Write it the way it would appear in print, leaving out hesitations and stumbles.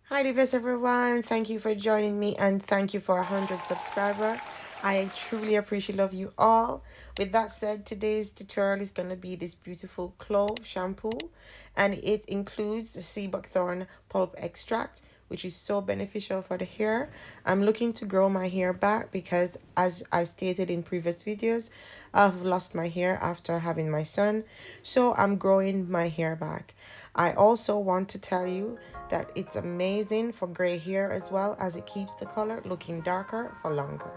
Hi, divas everyone. Thank you for joining me and thank you for 100 subscriber. I truly appreciate love you all. With that said, today's tutorial is going to be this beautiful clove shampoo and it includes the sea buckthorn pulp extract, which is so beneficial for the hair. I'm looking to grow my hair back because, as I stated in previous videos, I've lost my hair after having my son, so I'm growing my hair back. I also want to tell you that it's amazing for gray hair as well, as it keeps the color looking darker for longer.